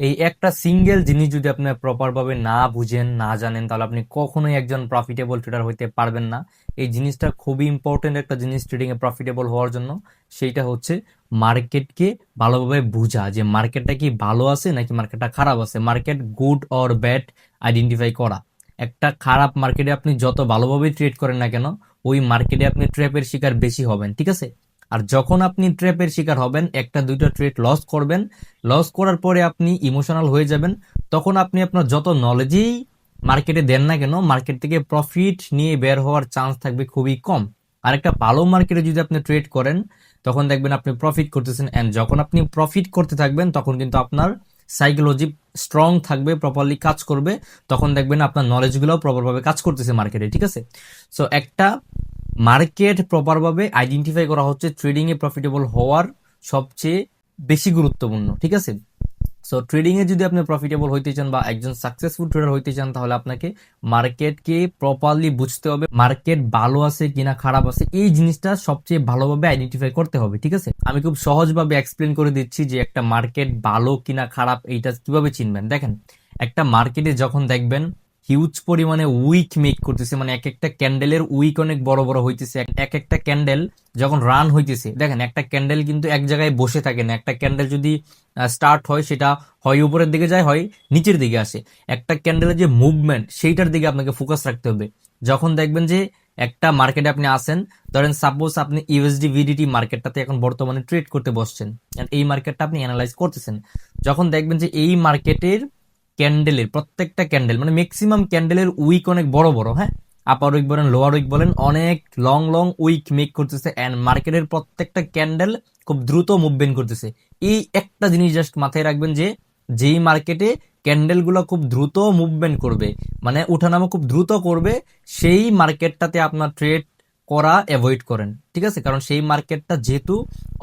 এই একটা সিঙ্গেল জিনিস যদি আপনি প্রপার ভাবে না বুঝেন না জানেন তাহলে আপনি কখনোই একজন প্রফিটেবল ট্রেডার হইতে পারবেন না। এই জিনিসটা খুবই ইম্পর্টেন্ট একটা জিনিস ট্রেডিং এ প্রফিটেবল হওয়ার জন্য। সেইটা হচ্ছে মার্কেটকে ভালোভাবে বোঝা, যে মার্কেটটা কি ভালো আছে নাকি মার্কেটটা খারাপ আছে, market good or bad identify করা। একটা খারাপ মার্কেটে আপনি যত ভালোভাবে ট্রেড করেন না কেন, ওই মার্কেটে আপনি ট্র্যাপের শিকার বেশি হবেন, ঠিক আছে। আর যখন আপনি ট্র্যাপের শিকার হবেন, একটা দুইটা ট্রেড লস করবেন, লস করার পরে আপনি ইমোশনাল হয়ে যাবেন, তখন আপনি আপনার যত নলেজেই মার্কেটে দেন না কেন, মার্কেট থেকে প্রফিট নিয়ে বের হওয়ার চান্স থাকবে খুবই কম। আর একটা ভালো মার্কেটে যদি আপনি ট্রেড করেন, তখন দেখবেন আপনি প্রফিট করতেছেন, এন্ড যখন আপনি প্রফিট করতে থাকবেন তখন কিন্তু আপনার সাইকোলজি স্ট্রং থাকবে, প্রপারলি কাজ করবে, তখন দেখবেন আপনার নলেজগুলো প্রপার ভাবে কাজ করতেছে মার্কেটে, ঠিক আছে। সো একটা মার্কেট প্রপার ভাবে আইডেন্টিফাই করা হচ্ছে ট্রেডিং এ প্রফিটেবল হওয়ার সবচেয়ে বেশি গুরুত্বপূর্ণ, ঠিক আছে। সো ট্রেডিং এ যদি আপনি প্রফিটেবল হইতে চান বা একজন সাকসেসফুল ট্রেডার হইতে চান, তাহলে আপনাকে মার্কেটকে প্রপারলি বুঝতে হবে, মার্কেট ভালো আছে কিনা খারাপ আছে এই জিনিসটা সবচেয়ে ভালোভাবে আইডেন্টিফাই করতে হবে, ঠিক আছে। আমি খুব সহজভাবে এক্সপ্লেন করে দিচ্ছি যে একটা মার্কেট ভালো কিনা খারাপ এইটা কিভাবে চিনবেন। দেখেন, একটা মার্কেটে যখন দেখবেন হিউজ পরিমাণে উইক মেক করতেছে, মানে এক একটা ক্যান্ডেলের উইক অনেক বড় বড় হইতেছে, এক একটা ক্যান্ডেল যখন রান হইতেছে, দেখেন একটা ক্যান্ডেল কিন্তু এক জায়গায় বসে থাকে না। একটা ক্যান্ডেল যদি স্টার্ট হয়, সেটা হয় উপরের দিকে যায়, হয় নিচের দিকে আসে। একটা ক্যান্ডেলের যে মুভমেন্ট, সেইটার দিকে আপনাকে ফোকাস রাখতে হবে। যখন দেখবেন যে একটা মার্কেটে আপনি আসেন, ধরেন সাপোজ আপনি ইউএসডি ভিডিটি মার্কেটটাতে এখন বর্তমানে ট্রেড করতে বসছেন, and এই মার্কেটটা আপনি অ্যানালাইজ করতেছেন, যখন দেখবেন যে এই মার্কেটের ক্যান্ডেলের প্রত্যেকটা ক্যান্ডেল, মানে ম্যাক্সিমাম ক্যান্ডেলের উইক অনেক বড় বড়, হ্যাঁ, আপার উইক বলেন লোয়ার উইক বলেন, অনেক লং লং উইক মেক করতেছে, এন্ড মার্কেটের প্রত্যেকটা ক্যান্ডেল খুব দ্রুত মুভমেন্ট করতেছে। এই একটা জিনিস জাস্ট মাথায় রাখবেন যে যেই মার্কেটে ক্যান্ডেল গুলো খুব দ্রুত মুভমেন্ট করবে, মানে উঠানামা খুব দ্রুত করবে, সেই মার্কেটটাতে আপনার ট্রেড করা অ্যাভয়েড করেন, ঠিক আছে। কারণ সেই মার্কেটটা যেহেতু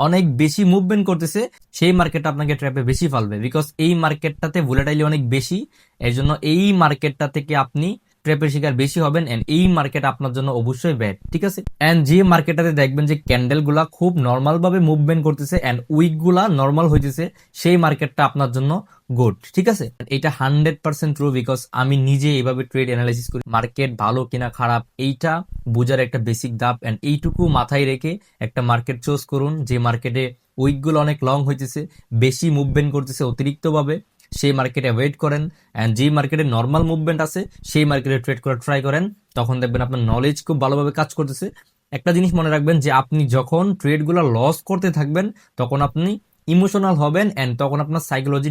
অনেক বেশি মুভমেন্ট করতেছে, সেই মার্কেটটা আপনাকে ট্র্যাপে বেশি ফালবে, বিকজ এই মার্কেটটাতে ভোলাটাইলি অনেক বেশি। এর জন্য এই মার্কেটটা থেকে আপনি ট্র্যাপের শিকার বেশি হবেন, এন্ড এই মার্কেট আপনার জন্য অবশ্যই ব্যাড, ঠিক আছে। এন্ড যে মার্কেটটাতে দেখবেন যে ক্যান্ডেল গুলা খুব নর্মাল ভাবে মুভমেন্ট করতেছে এন্ড উইক গুলা নর্মাল হইতেছে, সেই মার্কেটটা আপনার জন্য গুড, ঠিক আছে। এটা 100% ট্রু, বিকজ আমি নিজে এইভাবে ট্রেড অ্যানালাইসিস করি। মার্কেট ভালো কিনা খারাপ এইটা বোঝার একটা বেসিক ধাপ, এন্ড এইটুকু মাথায় রেখে একটা মার্কেট চুজ করুন যে মার্কেটে উইক গুলো অনেক লং হইতেছে, বেশি মুভমেন্ট করতেছে অতিরিক্ত ভাবে, সেই মার্কেটে ওয়েট করেন। এন্ড যে মার্কেটে নর্মাল মুভমেন্ট আছে সেই মার্কেটে ট্রেড করার ট্রাই করেন, তখন দেখবেন আপনার নলেজ খুব ভালোভাবে কাজ করতেছে। একটা জিনিস মনে রাখবেন যে আপনি যখন ট্রেড গুলো লস করতে থাকবেন, তখন আপনি ইমোশনাল হবেন, এন্ড তখন আপনার সাইকোলজি